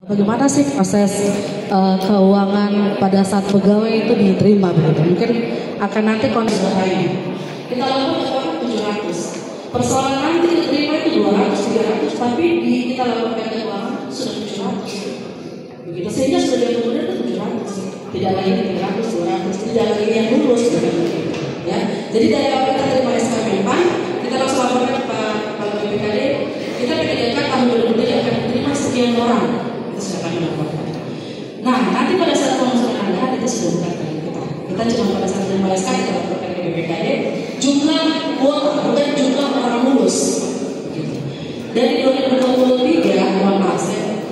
Bagaimana sih proses keuangan pada saat pegawai itu diterima begitu? Mungkin akan nanti kondisi lainnya. Kita lakukan 700. Persoalan nanti diterima itu 200, 300, tapi kita lakukan keuangan sudah 700. Begitu sehingga sudah kemudian itu 700. Tidak lagi 300, 200, tidak lagi yang lulus begitu. Ya. Jadi dari awal kita terima SKP 4, kita langsung laporkan kepada BPKD, kita menyediakan tahun 2023 akan menerima sekian orang. Nah, nanti pada saat pengumuman anggaran itu sudah bukan dari kita. Kita cuma pada saat menerima SK kita laporkan ke BPKD jumlah kuota, bukan jumlah orang lulus. Gitu. Dari 2023, mohon maaf saya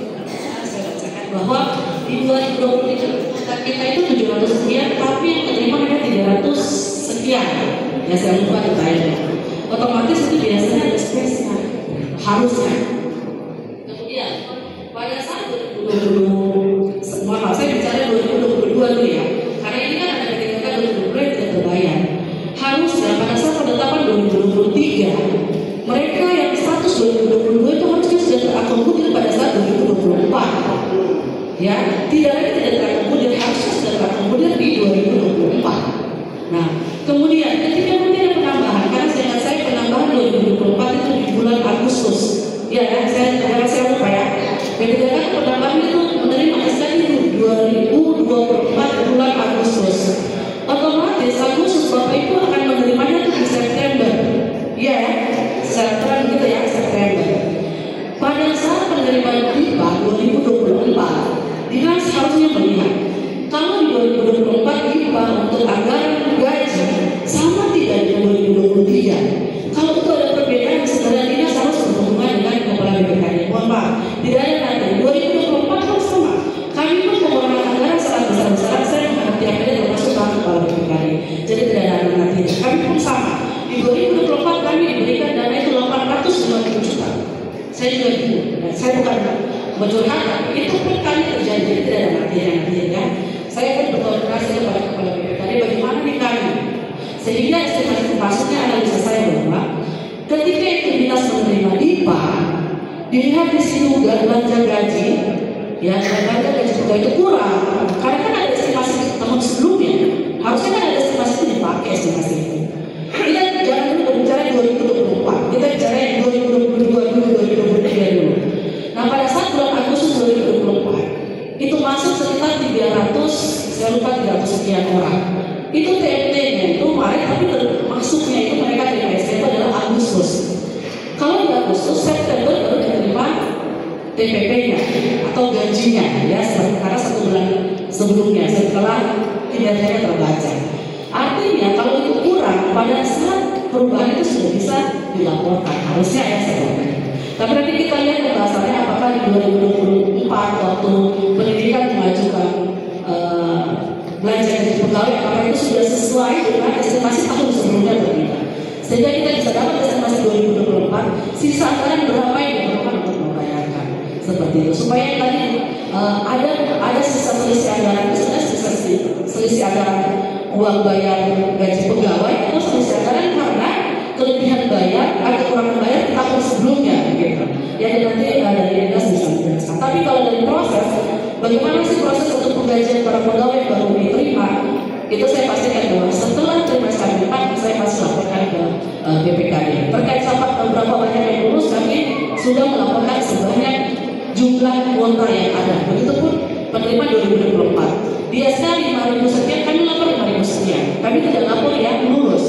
bacakan bahwa di 2023 kita itu 700 sekian, tapi yang terima hanya 300 sekian. Ya saya lupa detailnya. Otomatis itu biasanya ada spesial, harusnya. Kemudian pada saat 2020, maaf saya bicara 2022 dulu ya, karena ini kan ada ketika 2020 yang tidak terbayar. Harusnya pada saat penetapan 2023, mereka yang status 2022 itu harusnya sudah terakomodir pada saat 2024. Ya, tidak lagi tidak terakomodir, harusnya sudah terakomodir di 2024. Nah, kemudian ketika nanti ada penambahan, karena saya penambahan 2024 itu di bulan Agustus. Ya, saya lupa ya. Ketika penambahan itu menerima SK itu 2024 bulan Agustus. Otomatis Agustus Bapak Ibu akan menerimanya di September. Ya, secara terang gitu ya, September. Pada saat penerimaan IPA 2024, Dinas harusnya melihat kalau di 2024 IPA untuk anggaran gaji sama tidak dengan 2023. Kalau itu ada perbedaan, sebenarnya Dinas harus berhubungan dengan Kepala BPKD. Mohon maaf, tidak ada nanti 2024 harus sama. Kami pun pengurangan anggaran sangat besar-besaran. Saya mengerti akhirnya termasuk Kepala BPKD. Jadi tidak ada nanti. Kami pun sama. Di 2024 kami diberikan dana itu 850 juta. Saya juga bingung. Saya bukan mencurhat, itu pun kami terjadi. Jadi tidak ada nanti ya. Saya pun berkoordinasi kepada Kepala BPKD bagaimana nih kami. Sehingga estimasi maksudnya analisa saya bahwa ketika itu dinas menerima IPA, dilihat di sini juga belanja gaji, ya belanja gaji pegawai itu kurang, karena kan ada estimasi tahun sebelumnya, harusnya kan ada estimasi itu dipakai estimasi itu. Kita jangan dulu berbicara 2024, kita bicara yang 2022 dulu, 2023 dulu. Nah pada saat bulan Agustus 2024 itu masuk sekitar 300, saya lupa 300 sekian orang. Itu TMT-nya itu Maret, tapi masuknya itu mereka terima SK itu adalah Agustus. Kalau di Agustus, September baru diterima TPP-nya atau gajinya, ya karena 1 bulan sebelumnya setelah kinerjanya terbaca. Artinya kalau itu kurang, pada saat perubahan itu sudah bisa dilaporkan, harusnya ya sebetulnya. Tapi nanti kita lihat pembahasannya apakah di 2024 waktu pendidikan mengajukan belanja gaji pegawai, apakah itu sudah sesuai dengan estimasi tahun sebelumnya atau tidak. Sehingga kita bisa dapat estimasi 2024 sisa anggaran berapa yang diperlukan untuk membayarkan seperti itu. Supaya tadi ada sisa selisih anggaran itu sudah selisih anggaran uang bayar gaji pegawai atau selisih anggaran karena kelebihan bayar atau kurang bayar di tahun sebelumnya gitu. Ya nanti dari dinas bisa menjelaskan. Tapi kalau dari proses, bagaimana sih proses untuk penggajian para pegawai yang baru diterima? Itu saya pastikan bahwa setelah terima SKP 4 saya pasti laporkan ke BPKD. Terkait sama berapa banyak yang lulus, kami sudah melaporkan sebanyak jumlah kuota yang ada. Begitupun penerima 2024. Di SK 5.000 sekian, kami lapor 5.000 sekian. Kami tidak lapor yang lulus.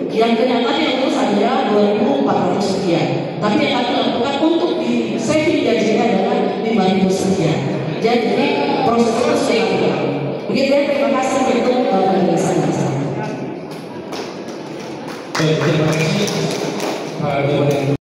Yang ternyata yang lulus adalah 2.400 sekian. Tapi yang kami lakukan untuk di saving gajinya adalah 5.000 sekian. Jadi prosesnya sudah dilakukan. Begitu ya, terima kasih untuk penjelasan saya. Terima kasih.